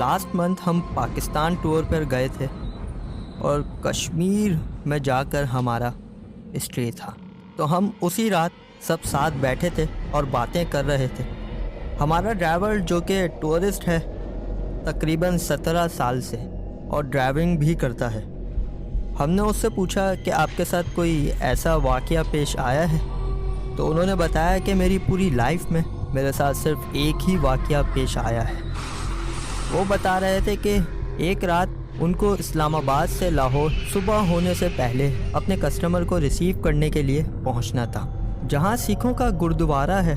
Last month हम Pakistan tour पर गए थे और कश्मीर में जाकर हमारा स्टे था। तो हम उसी रात सब साथ बैठे थे और बातें कर रहे थे। हमारा ड्राइवर जो कि टूरिस्ट है तकरीबन 17 साल से और ड्राइविंग भी करता है। हमने उससे पूछा कि आपके साथ कोई ऐसा वाक़या पेश आया है? तो उन्होंने बताया कि मेरी पूरी लाइफ में मेरे साथ सिर्फ एक ही वाक़या पेश आया है। वो बता रहे थे कि एक रात उनको इस्लामाबाद से लाहौर सुबह होने से पहले अपने कस्टमर को रिसीव करने के लिए पहुंचना था। जहां सिखों का गुरुद्वारा है,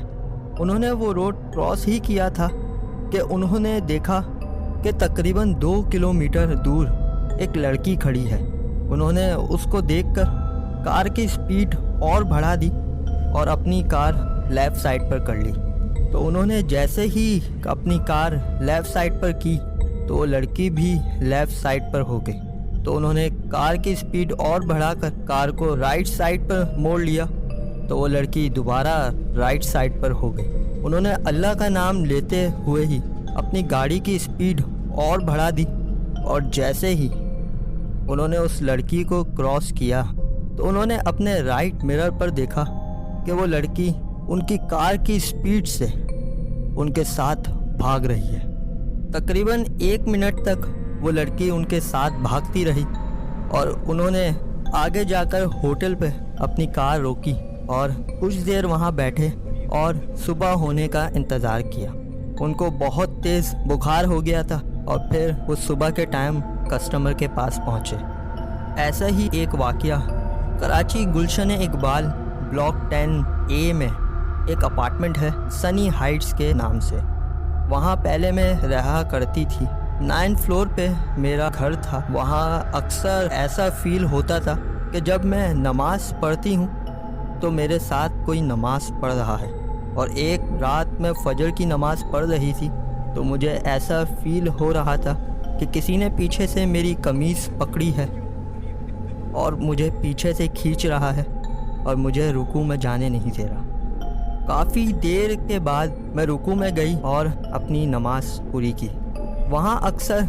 उन्होंने वो रोड क्रॉस ही किया था कि उन्होंने देखा कि तकरीबन 2 किलोमीटर दूर एक लड़की खड़ी है। उन्होंने उसको देखकर कार की स्पीड और बढ़ा दी और अपनी कार लेफ़्ट साइड पर कर ली। तो उन्होंने जैसे ही अपनी कार लेफ़्ट साइड पर की तो वो लड़की भी लेफ़्ट साइड पर हो गई। तो उन्होंने कार की स्पीड और बढ़ाकर कार को राइट साइड पर मोड़ लिया तो वो लड़की दोबारा राइट साइड पर हो गई। उन्होंने अल्लाह का नाम लेते हुए ही अपनी गाड़ी की स्पीड और बढ़ा दी और जैसे ही उन्होंने उस लड़की को क्रॉस किया तो उन्होंने अपने राइट मिरर पर देखा कि वो लड़की उनकी कार की स्पीड से उनके साथ भाग रही है। तकरीबन 1 मिनट तक वो लड़की उनके साथ भागती रही और उन्होंने आगे जाकर होटल पे अपनी कार रोकी और कुछ देर वहाँ बैठे और सुबह होने का इंतज़ार किया। उनको बहुत तेज़ बुखार हो गया था और फिर वो सुबह के टाइम कस्टमर के पास पहुँचे। ऐसा ही एक वाक़या कराची गुलशन इकबाल ब्लॉक 10A में एक अपार्टमेंट है सनी हाइट्स के नाम से। वहाँ पहले मैं रहा करती थी। 9th फ्लोर पे मेरा घर था। वहाँ अक्सर ऐसा फील होता था कि जब मैं नमाज़ पढ़ती हूँ तो मेरे साथ कोई नमाज़ पढ़ रहा है। और एक रात मैं फजर की नमाज़ पढ़ रही थी तो मुझे ऐसा फील हो रहा था कि किसी ने पीछे से मेरी कमीज़ पकड़ी है और मुझे पीछे से खींच रहा है और मुझे रुकू में जाने नहीं दे रहा। काफ़ी देर के बाद मैं रुकू में गई और अपनी नमाज पूरी की। वहाँ अक्सर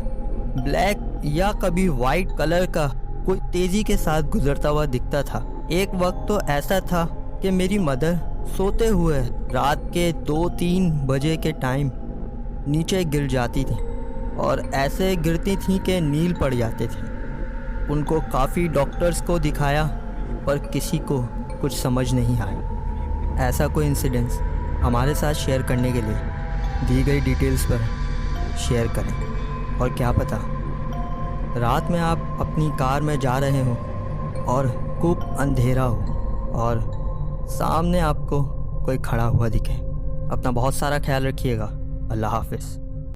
ब्लैक या कभी वाइट कलर का कोई तेज़ी के साथ गुजरता हुआ दिखता था। एक वक्त तो ऐसा था कि मेरी मदर सोते हुए रात के 2-3 बजे के टाइम नीचे गिर जाती थी और ऐसे गिरती थी कि नील पड़ जाते थे। उनको काफ़ी डॉक्टर्स को दिखाया पर किसी को कुछ समझ नहीं आई। ऐसा कोई इंसिडेंस हमारे साथ शेयर करने के लिए दी गई डिटेल्स पर शेयर करें। और क्या पता रात में आप अपनी कार में जा रहे हो और खूब अंधेरा हो और सामने आपको कोई खड़ा हुआ दिखे। अपना बहुत सारा ख्याल रखिएगा। अल्लाह हाफ़िज़।